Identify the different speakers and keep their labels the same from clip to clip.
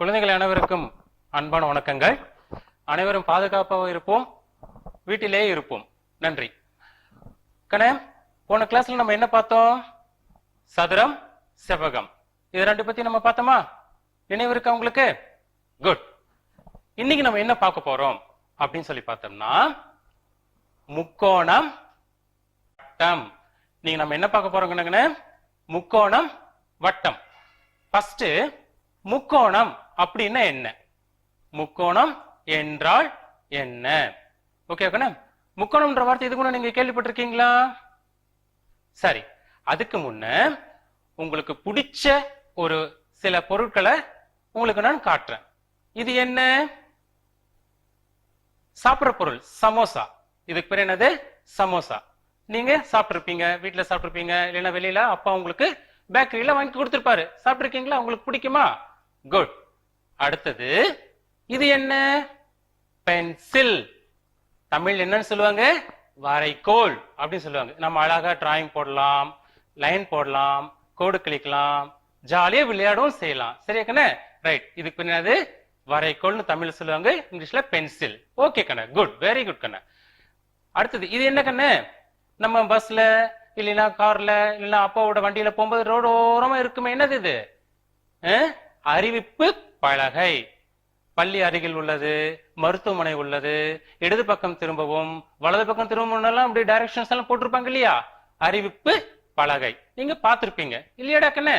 Speaker 1: குழந்தைகள் அனைவருக்கும் அன்பான வணக்கங்கள். அனைவரும் பாதுகாப்பாக இருப்போம், வீட்டிலே இருப்போம். நன்றி. கண்ணே, போன கிளாஸ்ல நம்ம என்ன பார்த்தோம்? சதுரம், செவ்வகம், இது ரெண்டு பத்தி நம்ம பார்த்தோமா? நினைவு இருக்கா உங்களுக்கு? குட். இன்னைக்கு நம்ம என்ன பார்க்க போறோம் அப்படின்னு சொல்லி பார்த்தோம்னா, முக்கோணம், வட்டம். நீங்க நம்ம என்ன பார்க்க போறோம்? முக்கோணம், வட்டம். ஃபர்ஸ்ட் முக்கோணம் அப்படின்னா என்ன? முக்கோணம் என்றால் என்ன? ஓகே. முக்கோணம்ன்ற வார்த்தை இது கூட நீங்க கேள்விப்பட்டிருக்கீங்களா? சரி, அதுக்கு முன்ன உங்களுக்கு பிடிச்ச ஒரு சில பொருட்களை உங்களுக்கு நான் காட்டுறேன். இது என்ன? சாப்பிட்ற பொருள், சமோசா. இதுக்கு பேர் என்னது? சமோசா. நீங்க சாப்பிட்டுருப்பீங்க, வீட்டுல சாப்பிட்டுருப்பீங்க, இல்லைன்னா வெளியில அப்பா உங்களுக்கு பேக்கரியில வாங்கி கொடுத்திருப்பாரு. சாப்பிட்டுருக்கீங்களா? உங்களுக்கு பிடிக்குமா? குட். அடுத்தது இது என்ன? பென்சில். தமிழ் என்னன்னு சொல்லுவாங்க? வரைகோல் அப்படின்னு சொல்லுவாங்க. நம்ம அழகா டிராயிங் போடலாம், லைன் போடலாம், கோடு கிளிக்கலாம், ஜாலியா விளையாடவும் செய்யலாம். சரியா கண்ணே? ரைட். இதுக்கு என்னது? வரைகோல்னு தமிழ்ல சொல்லுவாங்க, இங்கிலீஷ்ல பென்சில். ஓகே கண்ணே, குட், வெரி குட் கண்ணே. அடுத்தது இது என்ன கண்ணே? நம்ம பஸ்ல இல்லைன்னா கார்ல இல்லைன்னா அப்பாவோட வண்டியில போகும்போது ரோடு ஓரமா இருக்குமே, என்னது இது? அறிவிப்பு பலகை. பள்ளி அருகில் உள்ளது, மருத்துவமனை உள்ளது, இடது பக்கம் திரும்பவும் வலது பக்கம் திரும்பவும் எல்லாம் அப்படி டைரக்ஷன்ஸ் எல்லாம் போட்டிருப்பாங்க இல்லையா? அறிவிப்பு பலகை. நீங்க பார்த்திருப்பீங்க இல்லையாடா கண்ணே?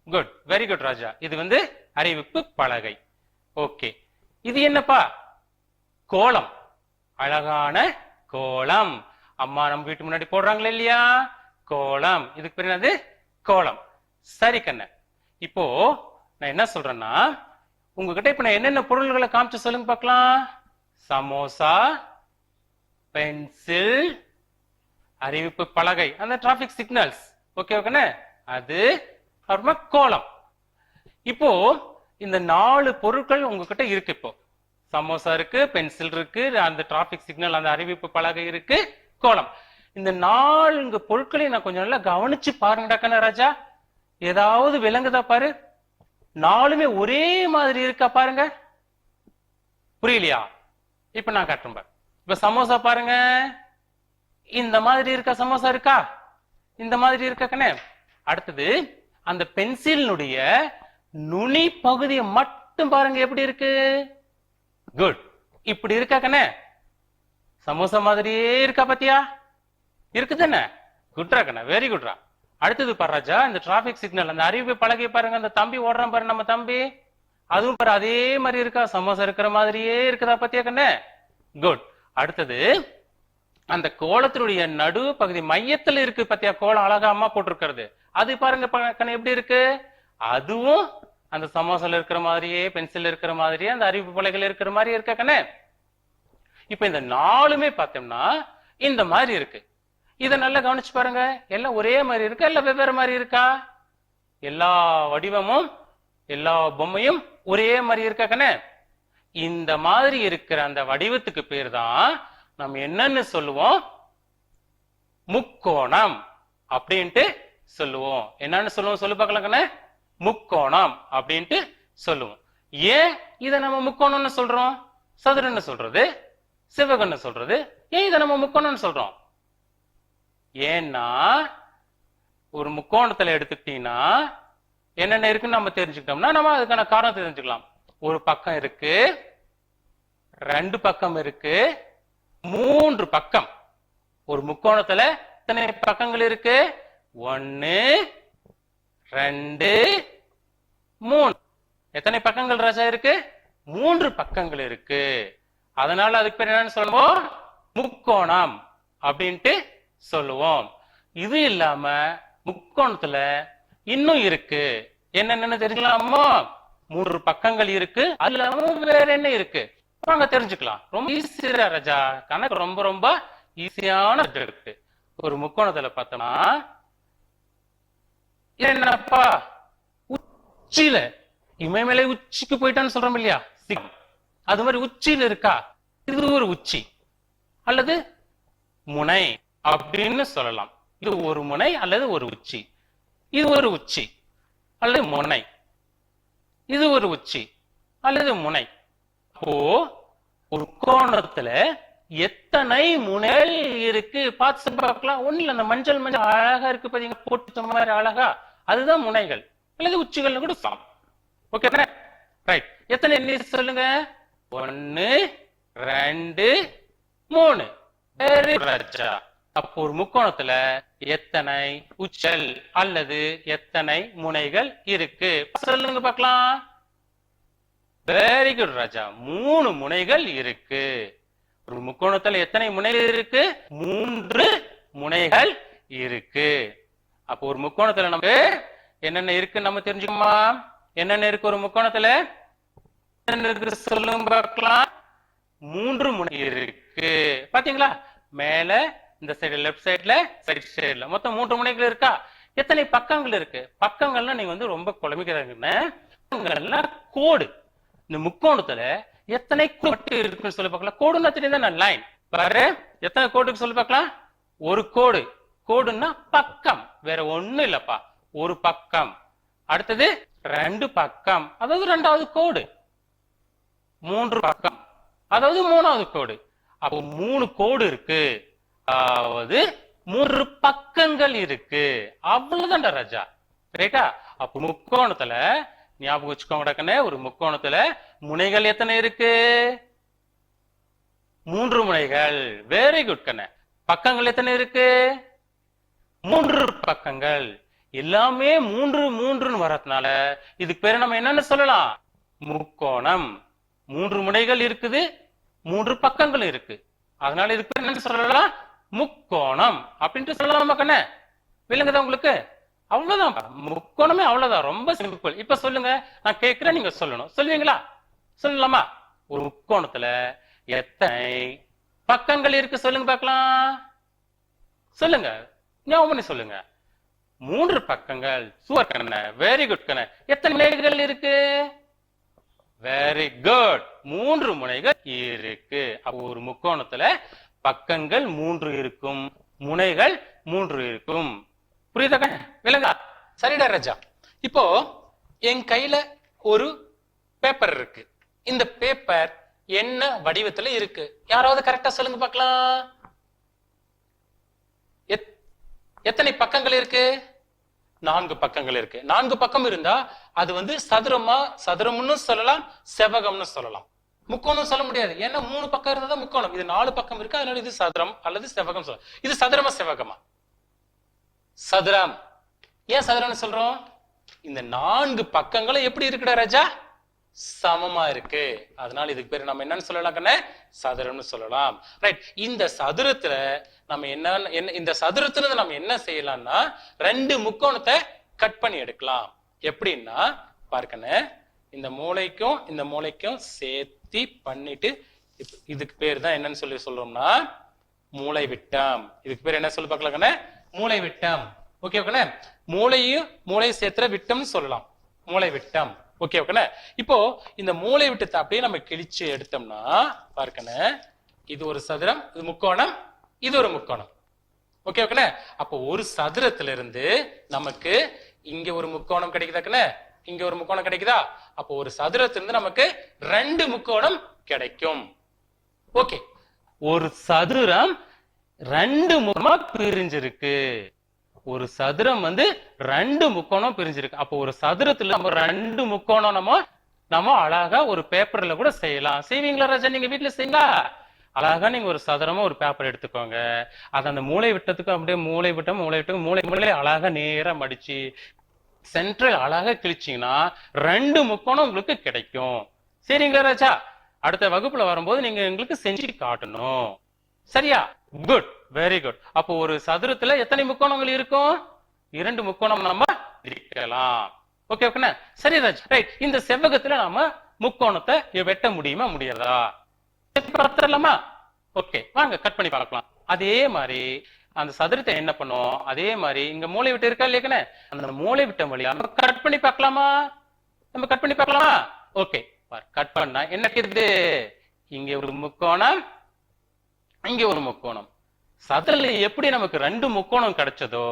Speaker 1: குட், வெரி குட் ராஜா. இது அறிவிப்பு பலகை. ஓகே. இது என்னப்பா? கோலம். அழகான கோலம். அம்மா நம்ம வீட்டு முன்னாடி போடுறாங்களே இல்லையா? கோலம். இதுக்கு பேர் என்னது? கோலம். சரி கண்ண, இப்போ நான் என்ன சொல்றேன்னா, உங்ககிட்ட இப்ப நான் என்னென்ன பொருள்களை காமிச்சு சொல்லுங்க பார்க்கலாம். சமோசா, பென்சில், அறிவிப்பு பலகை, அந்த டிராபிக் சிக்னல்ஸ். Okay okay. அது அப்புறமா கோலம். இப்போ இந்த 4 பொருட்கள் உங்ககிட்ட இருக்கு. இப்போ சமோசா இருக்கு, பென்சில் இருக்கு, அந்த டிராபிக் சிக்னல், அந்த அறிவிப்பு பலகை இருக்கு, கோலம். இந்த 4 பொருட்களையும் நான் கொஞ்சம் நல்லா கவனிச்சு பாருங்கடா ராஜா. ஏதாவது விளங்குதா பாரு. 4மே ஒரே மாதிரி இருக்கா பாருங்க. புரியலையா? இப்ப நான் காட்டுறேன் பாரு. இப்ப சமோசா பாருங்க, இந்த மாதிரி இருக்கா? சமோசா இருக்கா? இந்த மாதிரி இருக்கா கண்ணே? அடுத்தது அந்த பென்சிலினுடைய நுனி பகுதியை மட்டும் பாருங்க, எப்படி இருக்கு? குட். இப்படி இருக்கா கண்ணே? சமோசா மாதிரியே இருக்கா பாத்தியா? இருக்குதானே? குட்ரா கண்ணா, வெரி குட்ரா. அடுத்தது பாரு ராஜா, இந்த டிராபிக் சிக்னல், அந்த அறிவிப்பு பலகை பாருங்க. அந்த தம்பி ஓடுறான் பாரு, நம்ம தம்பி, அதுவும் பாரு அதே மாதிரி இருக்கா? சமோசா இருக்கிற மாதிரியே இருக்குதா பாத்தியா கண்ணே? குட். அடுத்தது அந்த கோலத்தினுடைய நடு பகுதி மையத்துல இருக்கு பாத்தியா? கோலம் அழகா அம்மா போட்டிருக்கிறது, அது பாருங்க கண்ணே எப்படி இருக்கு? அதுவும் அந்த சமோசால இருக்கிற மாதிரியே, பென்சில் இருக்கிற மாதிரியே, அந்த அறிவிப்பு பலகைகள் இருக்கிற மாதிரி இருக்கா கண்ணே? இப்ப இந்த 4மே பார்த்தோம்னா இந்த மாதிரி இருக்கு. இதை நல்லா கவனிச்சு பாருங்க. எல்லாம் ஒரே மாதிரி இருக்கா, இல்ல வெவ்வேறு மாதிரி இருக்கா? எல்லா வடிவமும் எல்லா பொம்மையும் ஒரே மாதிரி இருக்கா கண்ணே? இந்த மாதிரி இருக்கிற அந்த வடிவத்துக்கு பேர் தான் நம்ம என்னன்னு சொல்லுவோம்? முக்கோணம் அப்படின்ட்டு சொல்லுவோம். என்னன்னு சொல்லுவோம்? சொல்லு பார்க்கலாம் கண்ணே. முக்கோணம் அப்படின்ட்டு சொல்லுவோம். ஏன் இதை நம்ம முக்கோணம்னு சொல்றோம்? சதுரன்னு சொல்றது, செவ்வகம்னு சொல்றது, ஏன் இதை நம்ம முக்கோணம்னு சொல்றோம்? ஏன்னா ஒரு முக்கோணத்துல எடுத்துக்கிட்டீங்கன்னா என்னென்ன இருக்குன்னு நம்ம தெரிஞ்சுக்கிட்டோம்னா நம்ம அதுக்கான காரணத்தை தெரிஞ்சுக்கலாம். ஒரு பக்கம் இருக்கு, 2 பக்கம் இருக்கு, 3 பக்கம். ஒரு முக்கோணத்துல எத்தனை பக்கங்கள் இருக்கு? 1 2 3. எத்தனை பக்கங்கள் ராஜா இருக்கு? 3 பக்கங்கள் இருக்கு. அதனால அதுக்கு பேர் என்னன்னு சொல்லுவோம்? முக்கோணம் அப்படின்ட்டு சொல்லுவோம். இது இல்லாம முக்கோணத்துல இன்னும் இருக்கு. என்னென்னு தெரிஞ்சுக்கலாமா? 3 பக்கங்கள் இருக்கு, அது இல்லாம வேற என்ன இருக்கு? வாங்க தெரிஞ்சுக்கலாம். ரொம்ப ஈஸியா ராஜா, கணக்கு ரொம்ப ரொம்ப ஈஸியான இருக்கு. ஒரு முக்கோணத்துல பார்த்தோம்னா என்னப்பா, உச்சியில இமயமலை உச்சிக்கு போயிட்டான்னு சொல்றோம் இல்லையா? அது மாதிரி உச்சியில இருக்கா? இது ஒரு உச்சி அல்லது முனை அப்படின்னு சொல்லலாம். இது ஒரு முனை அல்லது ஒரு உச்சி. இது ஒரு உச்சி அல்லது முனை. இது ஒரு உச்சி அல்லது முனை. அப்போ ஒரு கோணத்துல எத்தனை முனைகள் இருக்கு பார்த்து பார்க்கலாம். ஒண்ணு இல்ல, அந்த மஞ்சள் மஞ்சள் அழகா இருக்கு பாத்தீங்க, போட்டு மாதிரி அழகா, அதுதான் முனைகள் அல்லது உச்சிகள் கூட சாம். Okay right. எத்தனை எண்ணி சொல்லுங்க? 1 2 3. வெரி ராஜா. அப்போ ஒரு முக்கோணத்துல எத்தனை உச்சல் அல்லது எத்தனை முனைகள் இருக்கு சொல்லுங்க பார்க்கலாம். வெரி குட் ராஜா. 3 முனைகள் இருக்கு. ஒரு முக்கோணத்துல எத்தனை முனைகள் இருக்கு? 3 முனைகள் இருக்கு. அப்போ ஒரு முக்கோணத்துல நமக்கு என்னென்ன இருக்கு நம்ம தெரிஞ்சுக்கோமா? என்னென்ன இருக்கு ஒரு முக்கோணத்துல? சொல்லுங்க பார்க்கலாம். 3 முனை இருக்கு. பாத்தீங்களா? மேல இந்த சைடு லெஃப்ட் சைடுல, ரைட் சைடுல மொத்தம் 3 முனைகள் இருக்கா? எத்தனை பக்கங்கள் இருக்கு? பக்கங்கள்லாம் நீங்க வந்து ரொம்ப குழம்பிக்கிறாங்கன்னா கோடு. இந்த முக்கோணத்துல எத்தனை கோடு இருக்குன்னு சொல்லி பார்க்கலாம். கோடுன்னா தெரியுதா? லைன். பாரு, எத்தனை கோடுக்கு சொல்லி பார்க்கலாம். ஒரு கோடு. கோடுன்னா பக்கம், வேற ஒண்ணும் இல்லப்பா. ஒரு பக்கம். அடுத்தது 2 பக்கம், அதாவது 2வது கோடு. 3 பக்கம், அதாவது 3வது கோடு. அப்போ 3 கோடு இருக்கு, அதாவது 3 பக்கங்கள் இருக்கு. அவ்வளவுதான்டா ராஜா. ரைட்டா? அப்போ முக்கோணத்துல ஞாபகம் வச்சுக்கோங்க, ஒரு முக்கோணத்துல முனைகள் எத்தனை இருக்கு? 3 முனைகள். வெரி குட் கண்ண. பக்கங்கள் எத்தனை இருக்கு? 3 பக்கங்கள். எல்லாமே 3 3ன்னு வரதுனால இதுக்கு பேரு நம்ம என்னன்னு சொல்லலாம்? முக்கோணம். 3 முனைகள் இருக்குது, 3 பக்கங்கள் இருக்கு. அதனால இதுக்கு பேர் என்னன்னு சொல்லலாம்? முக்கோணம் அப்படின்ட்டு சொல்லலாமா கண்ண? விளங்குதா உங்களுக்கு? அவ்வளவுதான் முக்கோணமே, அவ்வளவுதான். ரொம்ப சிம்பிள். இப்ப சொல்லுங்க, நான் கேட்கிறேன், நீங்க சொல்லணும். சொல்லுவீங்களா? சொல்லலாமா? ஒரு முக்கோணத்துல எத்தனை பக்கங்கள் இருக்கு சொல்லுங்க பார்க்கலாம். சொல்லுங்க, ஞாபகம் பண்ணி சொல்லுங்க. 3 பக்கங்கள். சூப்பர் கண்ண. வெரி குட் கண்ண. எத்தனை முனைகள் இருக்கு? Very good. 3 முனைகள் இருக்கு. அப்போ ஒரு முக்கோணத்துல பக்கங்கள் 3 இருக்கும், முனைகள் 3 இருக்கும். புரியுதா? விளங்கா? சரிடா ராஜா. இப்போ என் கையில ஒரு பேப்பர் இருக்கு. இந்த பேப்பர் என்ன வடிவத்துல இருக்கு? யாராவது கரெக்டா சொல்லுங்க பார்க்கலாம். எத்தனை பக்கங்கள் இருக்கு? 4 பக்கங்கள் இருக்கு. 4 பக்கம் இருந்தா அது வந்து சதுரம்னு சொல்லலாம், செவ்வகம்னு சொல்லலாம். முக்கோணம் சொல்ல முடியாது. ஏன்னா 3 பக்கம் இருந்தா முக்கோணம். இது 4 பக்கம் இருக்கு, அதனால இது சதுரம் அல்லது செவ்வகம் சொல்லலாம். இது சதுரமா செவ்வகமா? சதுரம். ஏன் சதுரம்னு சொல்றோம்? இந்த 4 பக்கங்களும் எப்படி இருக்குடா ராஜா? சமமா இருக்கு. அதனால இதுக்கு பேரு நம்ம என்னன்னு சொல்லலாம் கண்ணே? சதுரம்னு சொல்லலாம். ரைட். இந்த சதுரத்துல நம்ம இந்த சதுரத்துல நம்ம என்ன செய்யலாம்னா 2 முக்கோணத்தை கட் பண்ணி எடுக்கலாம். எப்படின்னா பார்க்கண்ணே, இந்த மூளைக்கும் இந்த மூளைக்கும் சேர்த்தி பண்ணிட்டு இதுக்கு பேர் தான் என்னன்னு சொல்றோம்னா மூளை விட்டம். இதுக்கு பேர் என்ன சொல்லி பார்க்கலாம் கண்ணே? மூளை விட்டம். Okay okay. மூளையும் சேர்த்துற விட்டம்னு சொல்லலாம், மூளை விட்டம். Okay okay. இப்போ இந்த மூளை விட்டத்தை அப்படியே நம்ம கிழிச்சு எடுத்தோம்னா பார்க்கண்ணே, இது ஒரு சதுரம், இது முக்கோணம், இது ஒரு முக்கோணம். Okay okay. அப்போ ஒரு சதுரத்துல இருந்து நமக்கு இங்க ஒரு முக்கோணம் கிடைக்குதாக்கண்ணே, இங்க ஒரு முக்கோணம் கிடைக்குதா? அப்போ ஒரு சதுரத்திலிருந்து நமக்கு 2 முக்கோணம் கிடைக்கும். ஓகே. ஒரு சதுரம் 2 முக்கோணமா பிரிஞ்சிருக்கு. ஒரு சதுரம் வந்து 2 முக்கோணம் பிரிஞ்சிருக்கு. அப்போ ஒரு சதுரத்துல நம்ம 2 முக்கோணம் நம்ம அழகா ஒரு பேப்பர்ல கூட செய்யலாம். செய்வீங்களா ராஜா? நீங்க வீட்டுல செய்யுங்களா? அழகா நீங்க ஒரு சதுரமா ஒரு பேப்பர் எடுத்துக்கோங்க. அது அந்த மூளை விட்டத்துக்கு அப்படியே மூளை விட்டு அழகா நேரா மடிச்சு சென்ட்ரல் அழகா கிழிச்சீங்கன்னா 2 முக்கோணம் உங்களுக்கு கிடைக்கும். சரிங்களா ராஜா? அடுத்த வகுப்புல வரும்போது நீங்க எங்களுக்கு செஞ்சு காட்டணும். சரியா? Good, very good. அப்போ ஒரு சதுரத்துல எத்தனை முக்கோணங்கள் இருக்கும்? 2 முக்கோணம் நம்ம இருக்கலாம். Okay okay. சரி ராஜ். ரைட். இந்த செவ்வகத்துல நாம முக்கோணத்தை வெட்ட முடியுமா முடியாதா? பார்த்துடலாமா? ஓகே, வாங்க கட் பண்ணி பார்க்கலாம். அதே மாதிரி அந்த சதுரத்தை என்ன பண்ணும்? அதே மாதிரி இங்க மூளை விட்டு இருக்கா இல்லையா? அந்த மூளை விட்ட வழியா நம்ம கட் பண்ணி பார்க்கலாமா? நம்ம கட் பண்ணி பார்க்கலாமா? ஓகே. கட் பண்ணா என்ன கிடைக்குது? இங்க ஒரு முக்கோணம், இங்க ஒரு முக்கோணம். சதுரத்துல எப்படி நமக்கு 2 முக்கோணம் கிடைச்சதோ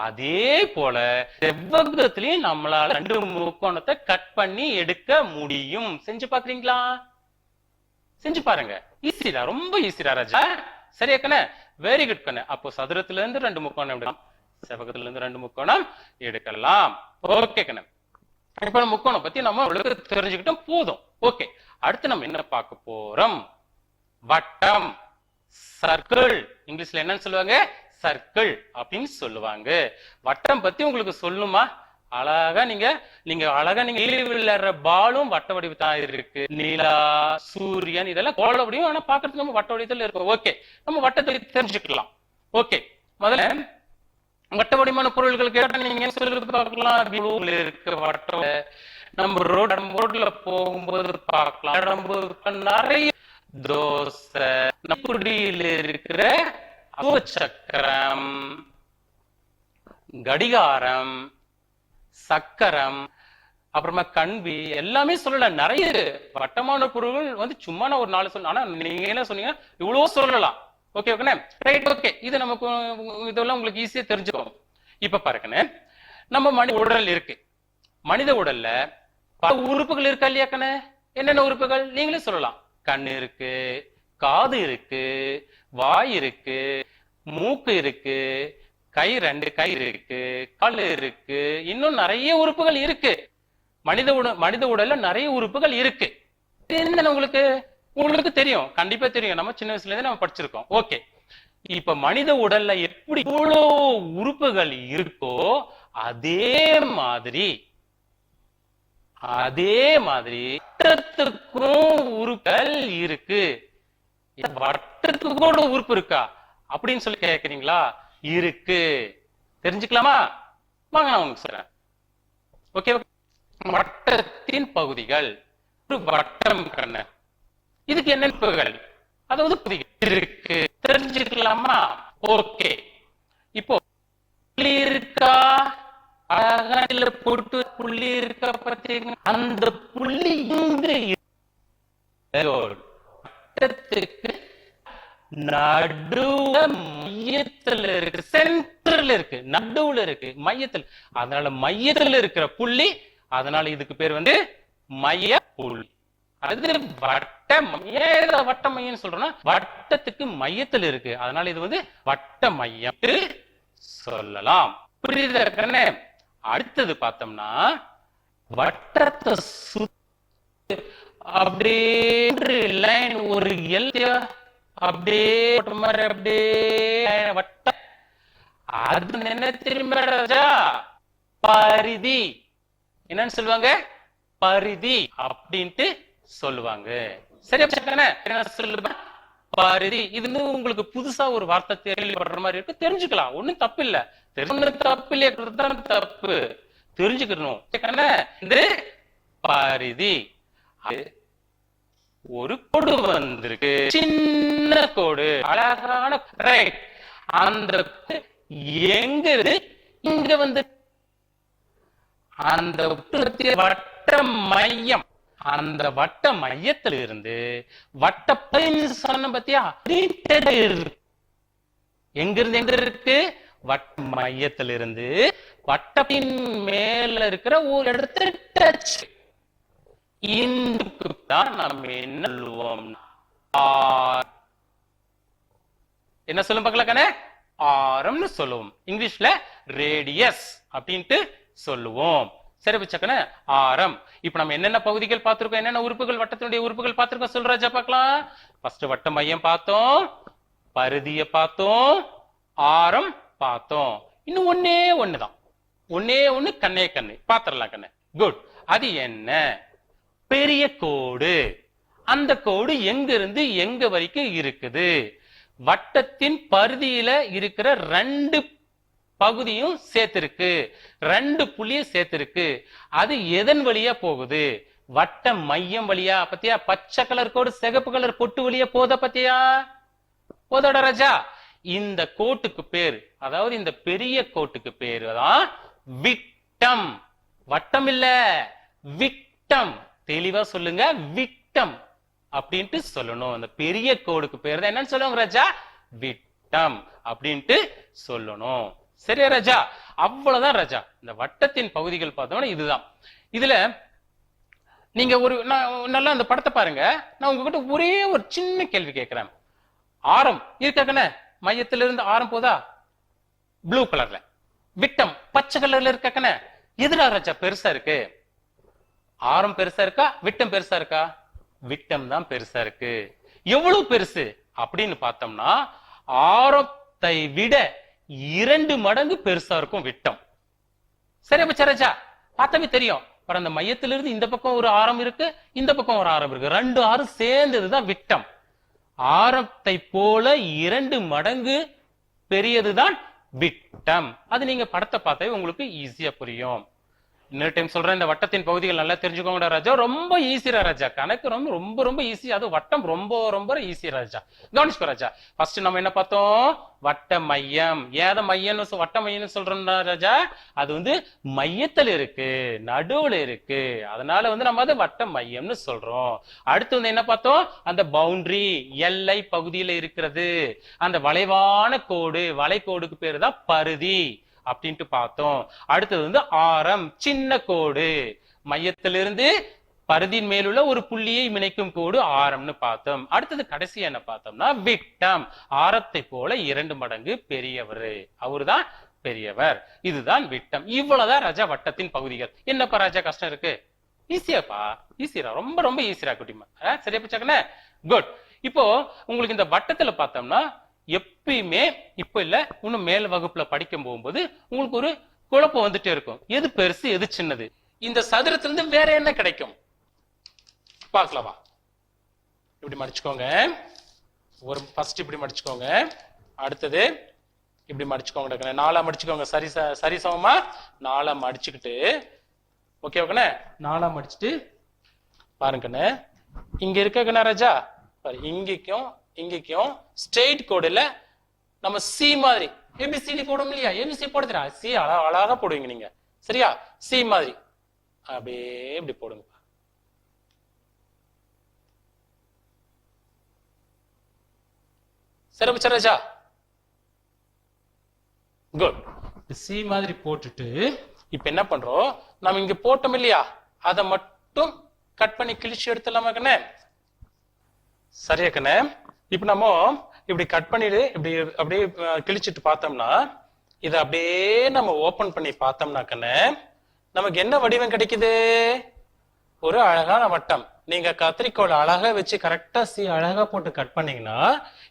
Speaker 1: அதே போல செவ்வகத்திலையும் நம்மளால 2 முக்கோணத்தை கட் பண்ணி எடுக்க முடியும். செஞ்சு பாக்குறீங்களா? செஞ்சு பாருங்க. ஈஸிடா, ரொம்ப ஈஸிடா ராஜா. சரியா கண்ணே? வெரி குட் கண்ணே. அப்போ சதுரத்துல இருந்து 2 முக்கோணம் எடுக்கலாம், செவ்வகத்துல இருந்து 2 முக்கோணம் எடுக்கலாம். ஓகே கண்ணே. இப்ப முக்கோணம் பத்தி நம்ம தெரிஞ்சுக்கிட்டோம், போதும். ஓகே, அடுத்து நம்ம என்ன பார்க்க போறோம்? வட்டம், சர்க்கிள். இங்கிலீஷ்ல என்னன்னு சொல்லுவாங்க? சர்க்கிள் அப்படின்னு சொல்லுவாங்க. வட்டம் பத்தி உங்களுக்கு சொல்லுமா? அழகா நீங்க அழகா விளையாடுற பாலும் வட்ட வடிவத்தான் இருக்கு. நிலா, சூரியன் இதெல்லாம் கோள வடிவம், ஆனா பாக்குறதுக்கு நம்ம வட்ட வடிவத்தில் இருக்கும். ஓகே, நம்ம வட்டத்தை தெரிஞ்சுக்கலாம். ஓகே, முதல்ல வட்ட வடிவமான பொருள்கள் கேட்டா நீங்க சொல்றது பார்க்கலாம். இருக்க வட்டம் நம்ம ரோட்ல போகும்போது பார்க்கலாம். நிறைய தோசை, நப்புடியில் இருக்கிற சக்கரம், கடிகாரம், சக்கரம், அப்புறமா கண்வி எல்லாமே சொல்லலாம். நிறைய வட்டமான பொருள்கள் சும்மா நான் ஒரு 4 சொல்ல, ஆனா நீங்க என்ன சொன்னீங்க இவ்வளவு சொல்லலாம். Okay okay right. ஓகே, இது நமக்கு இதெல்லாம் உங்களுக்கு ஈஸியா தெரிஞ்சுக்கும். இப்ப பாருங்கண்ணே, நம்ம மனித உடல் இருக்கு. மனித உடல்ல பல உறுப்புகள் இருக்கா இல்லையா கண்ணே? என்னென்ன உறுப்புகள் நீங்களே சொல்லலாம். கண் இருக்கு, காது இருக்கு, வாய் இருக்கு, மூக்கு இருக்கு, கை 2 கை இருக்கு, கால் இருக்கு, இன்னும் நிறைய உறுப்புகள் இருக்கு. மனித உடல்ல நிறைய உறுப்புகள் இருக்கு. என்னன்னு உங்களுக்கு தெரியும், கண்டிப்பா தெரியும். நம்ம சின்ன வயசுல இருந்து நம்ம படிச்சிருக்கோம். ஓகே, இப்ப மனித உடல்ல எப்படி இவ்வளோ உறுப்புகள் இருக்கோ அதே மாதிரி வட்டத்துக்கும் உறுப்புகள் இருக்கு. வட்டத்துக்கு கூட உறுப்பு இருக்கா அப்படின்னு சொல்லி கேக்குறீங்களா? இருக்கு. தெரிஞ்சுக்கலாமா? வாங்க நான் உங்களுக்கு சொல்றேன். ஓகே, வட்டத்தின் பகுதிகள். ஒரு வட்டம் கண்ண, இதுக்கு என்ன உறுப்புகள், அதாவது பகுதிகள் இருக்கு. தெரிஞ்சுக்கலாமா? ஓகே, இப்போ புள்ளி இருக்கா? அழகான போட்டு புள்ளி இருக்கா பார்த்தீங்க? அந்த புள்ளி வட்டத்துக்கு நடுவுல மையத்துல இருக்கு, சென்டர்ல இருக்கு, நடுவுல இருக்கு, மையத்தில். அதனால மையத்துல இருக்கிற புள்ளி, அதனால இதுக்கு பேர் மைய புள்ளி. அது வட்ட மையம் சொல்றோம்னா வட்டத்துக்கு மையத்தில் இருக்கு, அதனால இது வட்ட மையம் சொல்லலாம். புரியுதா கண்ணே? அடுத்தது பார்த்தோம்னா வட்டத்தை சுத்தி அப்படியே லைன் ஒரு அப்படியே மாதிரி அப்படியே வட்டம். அது என்ன திரும்ப ராஜா? பரிதி. என்னன்னு சொல்லுவாங்க? பரிதி அப்படின்ட்டு சொல்லுவாங்க. சரியா என்ன சொல்லுங்க? பரிதி. இது உங்களுக்கு புதுசா ஒரு வார்த்தை கேள்விப்படுற மாதிரி இருக்கு, தெரிஞ்சுக்கலாம். ஒண்ணும் தப்பு இல்ல, தப்பு இல்லையா? தப்பு தெரிஞ்சுக்கணும். இது பரிதி. ஒரு கோடு வந்திருக்கு, சின்ன கோடு, அழகான ரைட். அந்த எங்க இங்க அந்த வட்ட மையம், அந்த வட்ட மையத்தில் இருந்து வட்ட சொன்ன பத்தியா? எங்க இருக்கு? வட்ட மையத்திலிருந்து வட்டத்தின் மேல இருக்கிற ஒரு இடத்துல டச். இதுக்கு தான் நம்ம என்ன சொல்லுவோம்? என்ன சொல்லும் பார்க்கலாக்கண்ணே? ஆரம்னு சொல்லுவோம். இங்கிலீஷ்ல ரேடியஸ் அப்படின்ட்டு சொல்லுவோம். சரி பச்சக்கண்ணே, ஆரம். இப்ப நம்ம என்னென்ன பகுதிகள் பார்த்திருக்கோம், என்னென்ன உறுப்புகள், வட்டத்தினுடைய உறுப்புகள் பார்த்திருக்கோம் சொல்றாஜா பார்க்கலாம். ஃபர்ஸ்ட் வட்ட மையம் பார்த்தோம், பரிதியை பார்த்தோம், ஆரம் பார்த்தோம். இன்னும் ஒண்ணுதான், ஒண்ணு கண்ணே பாத்திரலாம் கண்ணே. குட். அது என்ன? பெரிய கோடு. அந்த கோடு எங்க இருந்து எங்க வரைக்கும் இருக்குது? வட்டத்தின் பரிதியில இருக்கிற 2 பகுதியும் சேர்த்திருக்கு, 2 புள்ளியும் சேர்த்திருக்கு. அது எதன் வழியா போகுது? வட்ட மையம் வழியா. பத்தியா? பச்சை கலர் கோடு சிகப்பு கலர் பொட்டு வழியா போத பத்தியா? போதோட ராஜா. இந்த கோட்டுக்கு பேர், அதாவது இந்த பெரிய கோட்டுக்கு பேரு தான் விட்டம். வட்டம் இல்ல, விட்டம். தெளிவா சொல்லுங்க, விட்டம் அப்படின்ட்டு சொல்லணும். அந்த பெரிய கோடுக்கு பேர் தான் என்னன்னு சொல்லுவாங்க ராஜா? விட்டம். அப்படின்ட்டு சொல்லணும். சரியா ராஜா? அவ்வளவுதான் ராஜா. இந்த வட்டத்தின் பகுதிகள் பார்த்தோம்னா இதுதான். இதுல நீங்க ஒரு நல்லா அந்த படத்தை பாருங்க. நான் உங்ககிட்ட ஒரே ஒரு சின்ன கேள்வி கேட்கிறேன். ஆரம் இருக்காக்கண்ணே, மையத்திலிருந்து ஆரம் போதா ப்ளூ கலர்ல, விட்டம் பச்சை கலர்ல இருக்காக்கண்ணே, எதுடா ராஜா பெருசா இருக்கு? ஆரம் பெருசா இருக்கா, விட்டம் பெருசா இருக்கா? விட்டம் தான் பெருசா இருக்கு. எவ்வளவு பெருசு அப்படின்னு பார்த்தோம்னா ஆரத்தை விட 2 மடங்கு பெருசா இருக்கும் விட்டம். சரி பச்சை ராஜா, பார்த்தாவே தெரியும். அந்த மையத்திலிருந்து இந்த பக்கம் ஒரு ஆரம் இருக்கு, இந்த பக்கம் ஒரு ஆரம் இருக்கு, 2 ஆரம் சேர்ந்ததுதான் விட்டம். ஆரத்தை போல 2 மடங்கு பெரியதுதான் விட்டம். அது நீங்க படத்தை பார்த்தாவே உங்களுக்கு ஈஸியா புரியும். இன்னொரு டைம் சொல்றேன், இந்த வட்டத்தின் பகுதிகள் நல்லா தெரிஞ்சுக்கோங்க ராஜா. ரொம்ப ஈஸியா ராஜா, கணக்கு ரொம்ப ரொம்ப ஈஸி. அது வட்டம் ரொம்ப ரொம்ப ஈஸி ராஜா. கவனிச்சுக்கோ ராஜா. ஃபர்ஸ்ட் நம்ம என்ன பார்த்தோம்? வட்ட மையம். ஏத மையம் வட்ட மையம் சொல்றோம் ராஜா, அது வந்து மையத்துல இருக்கு, நடுவுல இருக்கு, அதனால வந்து நம்ம அது வட்ட மையம்னு சொல்றோம். அடுத்து வந்து என்ன பார்த்தோம்? அந்த பவுண்டரி, எல்லை பகுதியில இருக்கிறது, அந்த வளைவான கோடு, வளைகோடுக்கு பேரு தான் பரிதி அப்படின்ட்டு பார்த்தோம். அடுத்தது வந்து ஆரம், சின்ன கோடு, மையத்திலிருந்து பரிதியின் மேலுள்ள ஒரு புள்ளியை இணைக்கும் கோடு ஆரம்னு பார்த்தோம். அடுத்தது கடைசி என்ன பார்த்தோம்னா விட்டம். ஆரத்தை போல 2 மடங்கு பெரியவர், அவருதான் பெரியவர். இதுதான் விட்டம். இவ்வளவுதான் ராஜா வட்டத்தின் பகுதிகள். என்னப்பா ராஜா கஷ்டம் இருக்கு? ஈஸியாப்பா, ஈஸியா, ரொம்ப ரொம்ப ஈஸியா குட்டிமா. சரியா போச்சாக்கண்ணே? குட். இப்போ உங்களுக்கு இந்த வட்டத்துல பார்த்தோம்னா எப்பயுமே இப்ப இல்ல, இன்னும் மேல் வகுப்புல படிக்கும் போகும்போது உங்களுக்கு ஒரு குழப்பம் வந்துட்டே இருக்கும். எது பெருசு, எது சின்னது? இந்த சதுரத்திலிருந்து வேற என்ன கிடைக்கும் பார்க்கலாமா? இப்படி மடிச்சுக்கோங்க. ஒரு ஃபர்ஸ்ட் இப்படி மடிச்சுக்கோங்க, அடுத்தது இப்படி மடிச்சுக்கோங்க. 4 மடிச்சுக்கோங்க. சரி சமமா 4 மடிச்சுக்கிட்டு, ஓகே ஓகே, 4 மடிச்சுட்டு பாருங்கண்ணே. இங்க இருக்க ராஜா பாரு, இங்கேயும் இங்கேயும் ஸ்ட்ரெயிட் கோடுல நம்ம சி மாதிரி ஏபிசிடி போடும் இல்லையா? ஏபிசி போடுறா, சி அழகா போடுவீங்க நீங்க. சரியா? சி மாதிரி அப்படியே இப்படி போடுங்க. சரி ராஜா, குட். சி மாதிரி போட்டுட்டு இப்ப என்ன பண்றோம்? நம்ம இங்க போட்டோம் இல்லையா, அதை மட்டும் கட் பண்ணி கிழிச்சு எடுத்துடலாமா கண்ணே? சரியா கண்ணே? இப்ப நம்ம இப்படி கட் பண்ணிட்டு இப்படி அப்படியே கிழிச்சிட்டு பார்த்தோம்னா, இதை அப்படியே நம்ம ஓபன் பண்ணி பார்த்தோம்னா கண்ணே, நமக்கு என்ன வடிவம் கிடைக்குது? ஒரு அழகான வட்டம். நீங்க கத்திரிக்கோள் அழகா வச்சு கரெக்டா சி அழகா போட்டு கட் பண்ணீங்கன்னா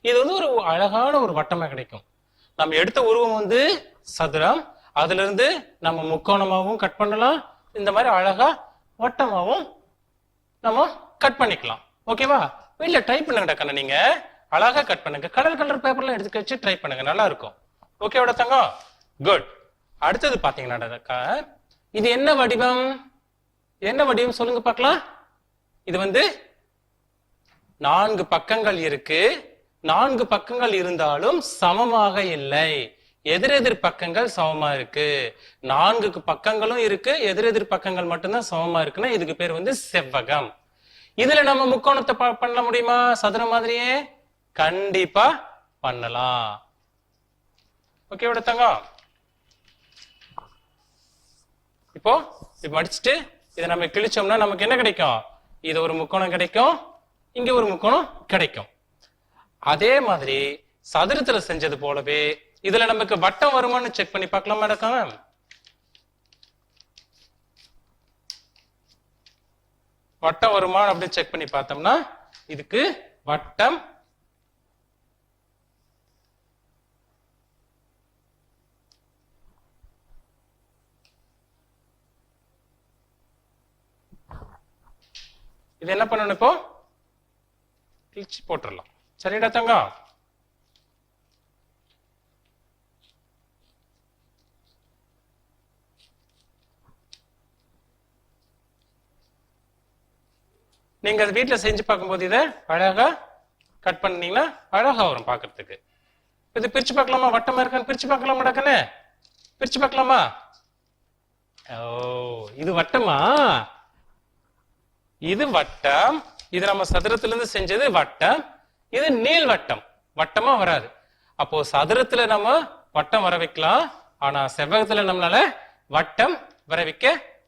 Speaker 1: இது வந்து ஒரு அழகான ஒரு வட்டமா கிடைக்கும். நம்ம எடுத்த உருவம் வந்து சதுரம், அதுல இருந்து நம்ம முக்கோணமாவும் கட் பண்ணலாம், இந்த மாதிரி அழகா வட்டமாவும் நம்ம கட் பண்ணிக்கலாம். ஓகேவா? வீட்டுல ட்ரை பண்ணுங்கடா கண்ணா, நீங்க அழகா கட் பண்ணுங்க. கலர் பேப்பர்லாம் எடுத்து வச்சு ட்ரை பண்ணுங்க, நல்லா இருக்கும். ஓகேவாடா தங்கம்? குட். அடுத்தது பாத்தீங்கன்னா இது என்ன வடிவம்? என்ன வடிவம் சொல்லுங்க பார்க்கலாம். இது வந்து 4 பக்கங்கள் இருக்கு. 4 பக்கங்கள் இருந்தாலும் சமமாக இல்லை. எதிரெதிர் பக்கங்கள் சமமா இருக்கு. 4 பக்கங்களும் இருக்கு, எதிரெதிர் பக்கங்கள் மட்டும்தான் சமமா இருக்குன்னா இதுக்கு பேர் வந்து செவ்வகம். இதுல நம்ம முக்கோணத்தை பண்ண முடியுமா? சதுரம் மாதிரியே கண்டிப்பா பண்ணலாம். ஓகே தங்கம்? இப்போ இப்ப மடிச்சுட்டு இதை நம்ம கிழிச்சோம்னா நமக்கு என்ன கிடைக்கும்? இது ஒரு முக்கோணம் கிடைக்கும், இங்க ஒரு முக்கோணம் கிடைக்கும். அதே மாதிரி சதுரத்துல செஞ்சது போலவே இதுல நமக்கு வட்டம் வருமானு செக் பண்ணி பார்க்கலாம் மேடம். வட்டம் வருமா அப்படின்னு செக் பண்ணி பார்த்தோம்னா இதுக்கு வட்டம் இது என்ன பண்ணணும்? இப்போ கிழிச்சு போட்டுடலாம். சரிடா தங்கம்? நீங்க அது வீட்டுல செஞ்சு பார்க்கும்போது இதை அழகா கட் பண்ணீங்கன்னா அழகா வரும் பாக்குறதுக்கு. இது பிரிச்சு பார்க்கலாமா? வட்டமா இருக்கான்னு பிரிச்சு பார்க்கலாமா கண்ணே? பிரிச்சு பார்க்கலாமா? ஓ, இது வட்டமா? இது வட்டம். இது நம்ம சதுரத்திலிருந்து செஞ்சது வட்டம். இது நீள் வட்டம், வட்டமா வராது. அப்போ சதுரத்துல நம்ம வட்டம் வர வைக்கலாம், ஆனா செவ்வகத்துல நம்மளால வட்டம் வர வைக்க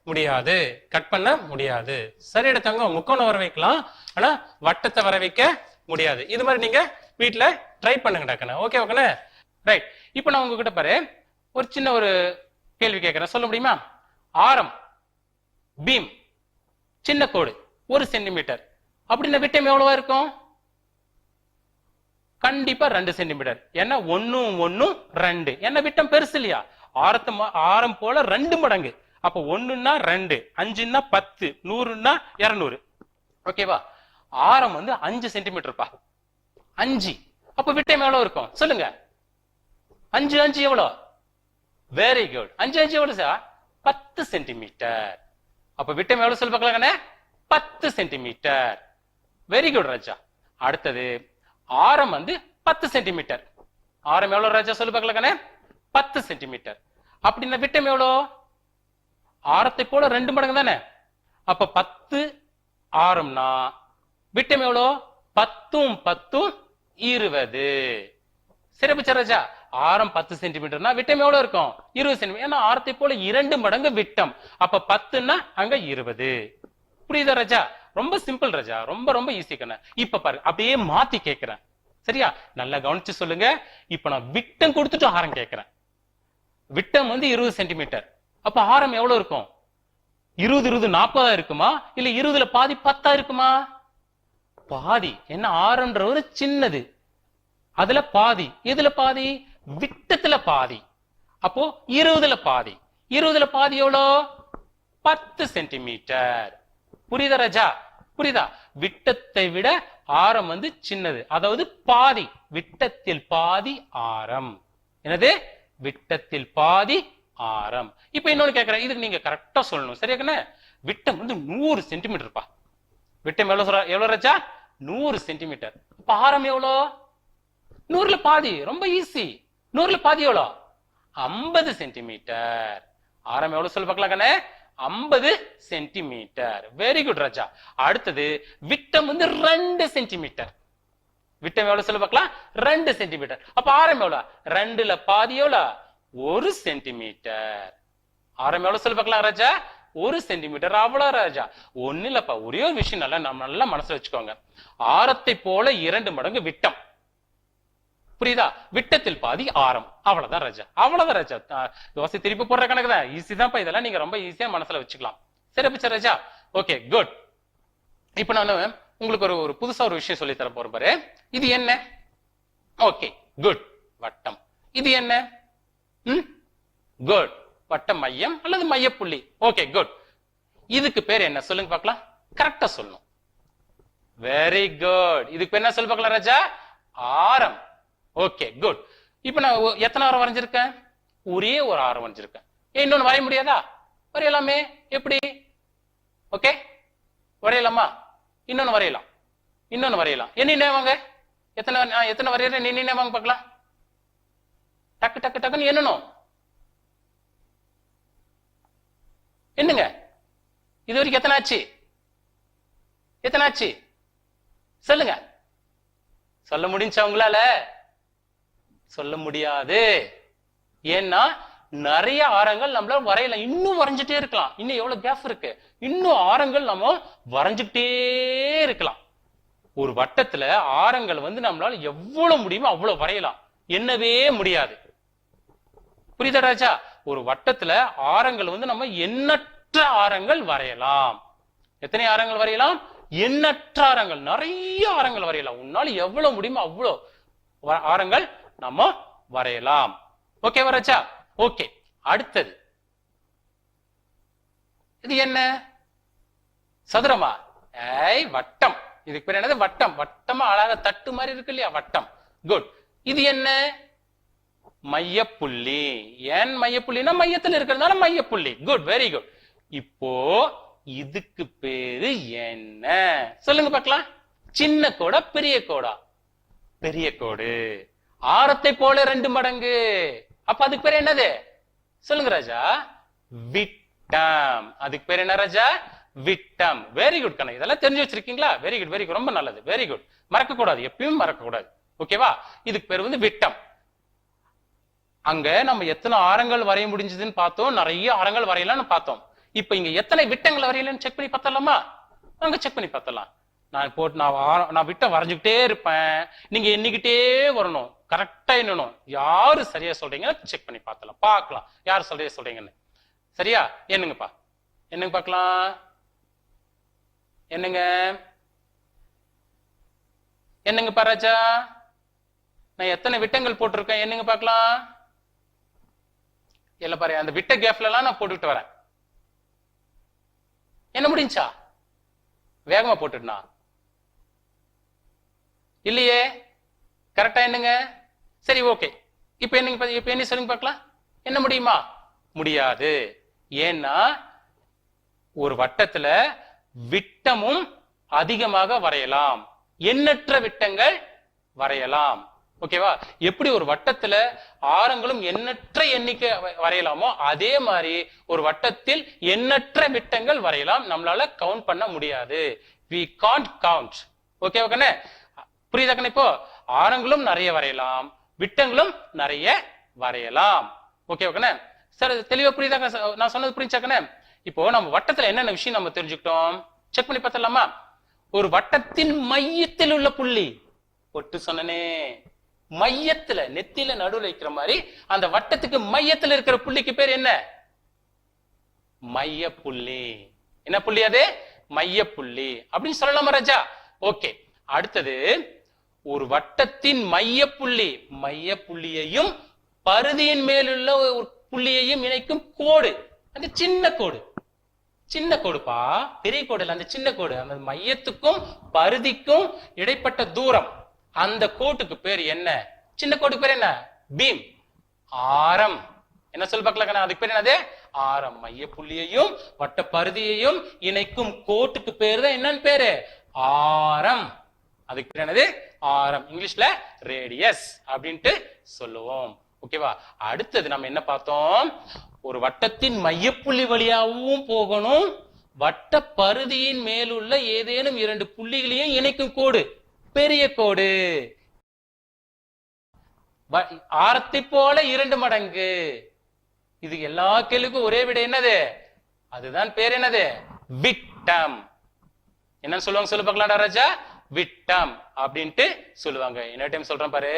Speaker 1: முடியாது, கட் பண்ண முடியாது. சரி எடுத்தாங்க, முக்கோணம் வர வைக்கலாம், ஆனா வட்டத்தை வர வைக்க முடியாது. இது மாதிரி நீங்க வீட்டுல ட்ரை பண்ணுங்க டக்குன்னு. ஓகே ஓகேண்ணே, ரைட். இப்ப நான் உங்ககிட்ட பாரு ஒரு சின்ன ஒரு கேள்வி கேட்கிறேன், சொல்ல முடியுமா? ஆரம் பீம் சின்ன கோடு 1 சென்டிமீட்டர் அப்படின்னா விட்டம் எவ்வளவா இருக்கும்? கண்டிப்பா 2 சென்டிமீட்டர். ஏன்னா 1 1 2, என்ன விட்டம் பெருசு இல்லையா? ஆரம் போல 2 மடங்கு. அப்ப 1ன்னா 2, 5ன்னா 10, 100ன்னா 200. ஓகேவா? ஆரம் வந்து 5 சென்டிமீட்டர்ப்பா, 5. அப்ப விட்டம் எவ்வளவு இருக்கும் சொல்லுங்க? 5 5 எவ்வளவு? Very good. 5 5 எவ்வளவு சார்? 10 சென்டிமீட்டர். அப்ப விட்டம் எவ்வளவு சொல்லி பார்க்கலாங்கண்ணே? 10 சென்டிமீட்டர். வெரி குட் ராஜா. அடுத்தது ஆரம் வந்து 10 சென்டிமீட்டர். ஆரம் எவ்வளவு ராஜா சொல்லி பார்க்கலாங்கண்ணே? 10 சென்டிமீட்டர். அப்படின்னா விட்டம் எவ்வளோ? ஆரத்தை போல 2 மடங்கு தானே. அப்ப 10 ஆரம்னா விட்டம் எவ்வளோ? 10 10 20. சிறப்பு ராஜா. ஆரம் 10 சென்டிமீட்டர்னா விட்டம் எவ்வளவு இருக்கும்? 20 சென்டிமீட்டர். ஏன்னா ஆரத்தை போல 2 மடங்கு விட்டம். அப்ப 10ன்னா அங்க 20. புரியுதா ராஜா? ரொம்ப சிம்பிள் ராஜா, ரொம்ப ரொம்ப ஈஸி கண்ண. இப்ப பாரு, அப்படியே மாத்தி கேட்கிறேன், சரியா? நல்லா கவனிச்சு சொல்லுங்க. இப்ப நான் விட்டம் கொடுத்துட்டு ஆரம் கேட்கிறேன். விட்டம் வந்து 20 சென்டிமீட்டர். அப்ப ஆரம் எவ்வளவு இருக்கும்? 20 20 40 இருக்குமா, இல்ல 20ல பாதி 10 இருக்குமா? பாதி. என்ன ஆரம்ன்ற ஒரு சின்னது, அதுல பாதி. எதுல பாதி? விட்டத்துல பாதி. அப்போ 20ல பாதி. 20ல பாதி எவ்வளோ? 10 சென்டிமீட்டர். புரியுதா ராஜா? புரியுதா? விட்டத்தை விட ஆரம் வந்து சின்னது, அதாவது பாதி. விட்டத்தில் பாதி ஆரம். என்னது? விட்டத்தில் பாதி ஆரம். இப்ப இன்னொன்னு கேட்கிறேன், இதுக்கு நீங்க கரெக்டா சொல்லணும், சரியா? விட்டம் வந்து 100 சென்டிமீட்டர்ப்பா. விட்டம் எவ்வளவு ராஜா? 100 சென்டிமீட்டர். அப்ப ஆரம் எவ்வளோ? 100ல பாதி. ரொம்ப ஈஸி. 100ல பாதி எவ்வளோ? 50 சென்டிமீட்டர். ஆரம் எவ்வளவு சொல்லி பார்க்கலாங்கண்ணே? 50 சென்டிமீட்டர். வெரி குட் ராஜா. அடுத்தது விட்டம் வந்து 2 சென்டிமீட்டர். விட்டம் எவ்வளவு சொல்ல பார்க்கலாம்? 2 சென்டிமீட்டர். அப்ப ஆரம் எவ்வளவு? 2ல பாதி எவ்வளவு? 1 சென்டிமீட்டர். ஆரம் எவ்வளவு சொல்ல பார்க்கலாம் ராஜா? 1 சென்டிமீட்டர். அவ்வளவு ராஜா. ஒண்ணு இல்லப்பா, ஒரே ஒரு விஷயம் நல்லா மனசுல வச்சுக்கோங்க. ஆரத்தை போல 2 மடங்கு விட்டம். புரியுதா? விட்டத்தில் பாதி ஆரம். அவ்வளவுதான் ராஜா, அவ்வளவுதான் ராஜா. தோசை திருப்பி போடுற கணக்கு தான். ஈஸி தான்ப்பா, இதெல்லாம் நீங்க ரொம்ப ஈஸியா மனசுல வச்சுக்கலாம். சரி பிச்சர் ராஜா. Okay good. இப்ப நான் உங்களுக்கு ஒரு புதுசா ஒரு விஷயம் சொல்லி தர போறேன் பாரு. இது என்ன? Okay good. வட்டம். இது என்ன? குட். வட்டம் மையம் அல்லது மையப்புள்ளி. Okay good. இதுக்கு பேர் என்ன சொல்லுங்க பார்க்கலாம்? கரெக்டா சொல்லணும். Very good. இதுக்கு பேர் என்ன சொல்லி பார்க்கலாம் ராஜா? ஆரம். Okay good. இப்ப நான் எத்தனை ஆரம் வரைஞ்சிருக்கேன்? ஒரே ஒரு ஆரம் வரைஞ்சிருக்கேன். இன்னொன்னு வரைய முடியாதா? வரையலாமே. எப்படி? ஓகே வரையலாமா? இன்னொன்னு வரையலாம். இன்னொன்னு வரையலாம். என்ன வாங்க, எத்தனை வரையறேன்? என்ன வாங்க பார்க்கலாம். டக்கு டக்கு டக்குன்னு என்னணும். என்னங்க இது வரைக்கும் எத்தனை ஆச்சு? எத்தனை ஆச்சு சொல்லுங்க. சொல்ல முடிஞ்சா உங்களால? சொல்ல முடியாது. ஏன்னா நிறைய ஆரங்கள் நம்மளால வரையலாம். இன்னும் வரைஞ்சிட்டே இருக்கலாம். இன்னும் எவ்வளவு கேப் இருக்கு. இன்னும் ஆரங்கள் நம்ம வரைஞ்சுட்டே இருக்கலாம். ஒரு வட்டத்துல ஆரங்கள் வந்து நம்மளால எவ்வளவு முடியுமோ அவ்வளவு வரையலாம். என்னவே முடியாது. புரியுதா ராஜா? ஒரு வட்டத்துல ஆரங்கள் வந்து நம்ம எண்ணற்ற ஆரங்கள் வரையலாம். எத்தனை ஆரங்கள் வரையலாம்? எண்ணற்ற ஆரங்கள். நிறைய ஆரங்கள் வரையலாம். உன்னால எவ்வளவு முடியுமோ அவ்வளவு ஆரங்கள் நம்ம வரையலாம். ஓகேவா ராஜா? ஓகே. அடுத்தது இது என்ன? சதுரமா? வட்டம். இதுக்கு பேர் என்னது? வட்டம். வட்டமா அழகா தட்டு மாதிரி இருக்கு இல்லையா? வட்டம். குட். இது என்ன? மையப்புள்ளி. ஏன் மையப்புள்ளினா மையத்தில் இருக்கிறதுனால மையப்புள்ளி. Good, very good. இப்போ இதுக்கு பேரு என்ன சொல்லுங்க பார்க்கலாம். சின்ன கோடா பெரிய கோடா? பெரிய கோடு. ஆரத்தை போல 2 மடங்கு. அப்ப அதுக்கு பேர் என்னது சொல்லுங்க ராஜா? விட்டம். அதுக்கு பேர் என்ன ராஜா? விட்டம். வெரி குட் கண்ணா. இதெல்லாம் தெரிஞ்சு வச்சிருக்கீங்களா? Very good, very good. ரொம்ப நல்லது. Very good. மறக்க கூடாது, எப்பயும் மறக்க கூடாது. ஓகேவா? இதுக்கு பேர் வந்து விட்டம். அங்க நம்ம எத்தனை ஆரங்கள் வரைய முடிஞ்சதுன்னு பார்த்தோம், நிறைய ஆரங்கள் வரையலாம்னு பார்த்தோம். இப்ப இங்க எத்தனை விட்டங்கள் வரையலன்னு செக் பண்ணி பார்த்தலாமா? அங்க செக் பண்ணி பார்த்தலாம். நான் விட்ட வரைஞ்சுக்கிட்டே இருப்பேன், நீங்க எண்ணிக்கிட்டே வரணும், கரெக்டா எண்ணணும். யாரு சரியா சொல்றீங்கன்னு செக் பண்ணி பார்க்கலாம் யாரு சரியா சொல்றீங்கன்னு. சரியா? என்னங்கப்பா, என்னங்க பார்க்கலாம், என்னங்க என்னங்கப்பா ராஜா, நான் எத்தனை விட்டங்கள் போட்டிருக்கேன் என்னங்க பார்க்கலாம். இல்ல பாரு, அந்த விட்ட கேப்ல எல்லாம் நான் போட்டுக்கிட்டு வரேன். என்ன முடிஞ்சா? வேகமா போட்டுட்டா இல்லையே, கரெக்டா என்னங்க? சரி, ஓகே. இப்ப என்னங்க, இப்ப என்ன சொல்லுங்க பார்க்கலாம். என்ன முடியுமா? முடியாது. ஏன்னா ஒரு வட்டத்துல விட்டமும் அதிகமாக வரையலாம், எண்ணற்ற விட்டங்கள் வரையலாம். ஓகேவா? எப்படி ஒரு வட்டத்துல ஆரங்களும் எண்ணற்ற எண்ணிக்கை வரையலாமோ அதே மாதிரி ஒரு வட்டத்தில் எண்ணற்ற விட்டங்கள் வரையலாம். நம்மளால கவுண்ட் பண்ண முடியாது. we can't count. ஓகேவா கண்ணே? புரியுதா கண்ணே? இப்போ ஆரங்களும் நிறைய வரையலாம், விட்டங்களும் நிறைய வரையலாம். ஓகேவா கண்ணே? சார் தெளிவா புரியுதா? நான் சொன்னது புரிஞ்சா கண்ணே? இப்போ நம்ம வட்டத்துல என்னென்ன விஷயம் நம்ம தெரிஞ்சுக்கிட்டோம், செக் பண்ணி பார்த்தலாமா? ஒரு வட்டத்தின் மையத்தில் உள்ள புள்ளி, ஒட்டு சொன்னனே, மையத்துல நெத்தியில நடுவுல வைக்கிற மாதிரி அந்த வட்டத்துக்கு மையத்துல இருக்கிற புள்ளிக்கு பேர் என்ன? மைய புள்ளி. என்ன புள்ளி அது? மைய புள்ளி அப்படின்னு சொல்லலாமா ராஜா? ஓகே. அடுத்தது, ஒரு வட்டத்தின் மைய புள்ளியையும் பரிதியின் மேலுள்ள ஒரு புள்ளியையும் இணைக்கும் கோடு, அந்த சின்ன கோடுப்பா, பெரிய கோடு இல்ல, அந்த சின்ன கோடு, அந்த மையத்துக்கும் பரிதிக்கும் இடைப்பட்ட தூரம், அந்த கோட்டுக்கு பேர் என்ன? சின்ன கோட்டுக்கு பேர் என்ன? பீம், ஆரம். என்ன சொல்லி பார்க்கலாம், அதுக்கு பேர் என்னது? ஆரம். மைய புள்ளியையும் வட்ட பரிதியையும் இணைக்கும் கோட்டுக்கு பேர் தான் என்னன்னு பேரு? ஆரம். அதுக்கு பேர் என்னது? ஆரம். இங்கிலீஷ்ல ரேடியஸ் அப்படின்ட்டு சொல்லுவோம். ஓகேவா? அடுத்தது நம்ம என்ன பார்த்தோம், ஒரு வட்டத்தின் மையப்புள்ளி வழியாகவும் போகணும், வட்ட பரிதியின் மேலுள்ள ஏதேனும் இரண்டு புள்ளிகளையும் இணைக்கும் கோடு பெரிய கோடு. ஆரத்தை போல 2 மடங்கு. இது எல்லா கேள்விக்கும் ஒரே விட என்னது? அதுதான் பேர் என்னது? விட்டம். என்னன்னு சொல்லுவாங்க சொல்லு பார்க்கலாம்டா ராஜா? விட்டம் அப்படின்ட்டு சொல்லுவாங்க. என்ன டைம் சொல்றேன் பாரு,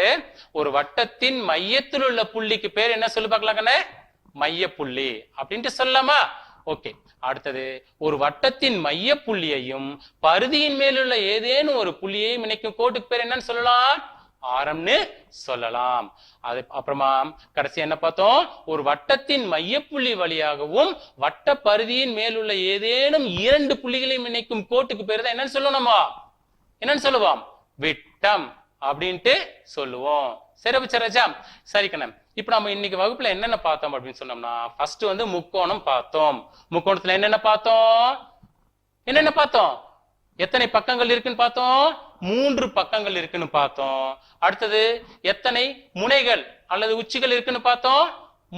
Speaker 1: ஒரு வட்டத்தின் மையத்தில் உள்ள புள்ளிக்கு பேர் என்ன சொல்லு பார்க்கலாங்கண்ணே? மைய புள்ளி அப்படின்ட்டு சொல்லலாமா? ஓகே. அடுத்தது, ஒரு வட்டத்தின் மைய புள்ளியையும் பரிதியின் மேலுள்ள ஏதேனும் ஒரு புள்ளியையும் இணைக்கும் கோட்டுக்கு பேர் என்னன்னு சொல்லலாம்? ஆரம்னு சொல்லலாம். அது அப்புறமா கடைசி என்ன பார்த்தோம், ஒரு வட்டத்தின் மையப்புள்ளி வழியாகவும் வட்ட பரிதியின் மேலுள்ள ஏதேனும் 2 புள்ளிகளையும் இணைக்கும் கோட்டுக்கு பேர் தான் என்னன்னு சொல்லணுமா? என்னன்னு சொல்லுவோம்? விட்டம் அப்படின்ட்டு சொல்லுவோம். சரி ராஜா? சரி கண்ணம். இப்ப நம்ம இன்னைக்கு வகுப்புல என்னென்ன பார்த்தோம் அப்படின்னு சொன்னோம்னா, ஃபர்ஸ்ட் வந்து முக்கோணம் பார்த்தோம். முக்கோணத்துல என்னென்ன பார்த்தோம்? எத்தனை பக்கங்கள் இருக்குன்னு பார்த்தோம்? 3 பக்கங்கள் இருக்குன்னு பார்த்தோம். அடுத்தது, எத்தனை முனைகள் அல்லது உச்சிகள் இருக்குன்னு பார்த்தோம்?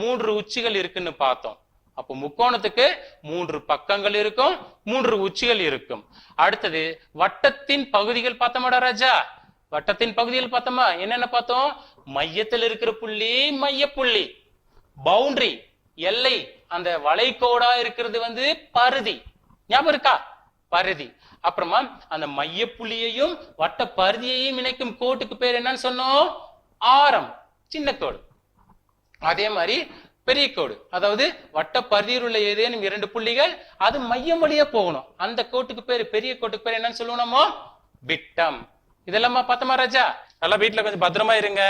Speaker 1: 3 உச்சிகள் இருக்குன்னு பார்த்தோம். அப்போ முக்கோணத்துக்கு 3 பக்கங்கள் இருக்கும், 3 உச்சிகள் இருக்கும். அடுத்தது, வட்டத்தின் பகுதிகள் பார்த்தோமாடா ராஜா? வட்டத்தின் பகுதியில் பார்த்தோமா? என்னென்ன பார்த்தோம்? மையத்தில் இருக்கிற புள்ளி மைய புள்ளி, பவுண்டரி எல்லை, அந்த வளைகோடா இருக்கிறது வந்து பரிதி. ஞாபகம் இருக்கா? பரிதி. அப்புறமா அந்த மைய புள்ளியையும் வட்ட பரிதியையும் இணைக்கும் கோட்டுக்கு பேர் என்னன்னு சொன்னோம்? ஆரம், சின்ன கோடு. அதே மாதிரி பெரிய கோடு, அதாவது வட்ட பரிதியில் உள்ள ஏதேனும் 2 புள்ளிகள் அது மையம் வழியா போகணும், அந்த கோட்டுக்கு பேரு, பெரிய கோட்டுக்கு பேர் என்னன்னு சொல்லுவோமோ? விட்டம். இதெல்லாம் பார்த்தோமா ராஜா? நல்லா வீட்டுல கொஞ்சம் பத்திரமா இருங்க.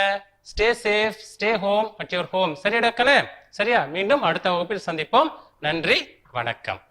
Speaker 1: Stay safe, stay home at your home. சரியா? சரியா? மீண்டும் அடுத்த வகுப்பில் சந்திப்போம். நன்றி, வணக்கம்.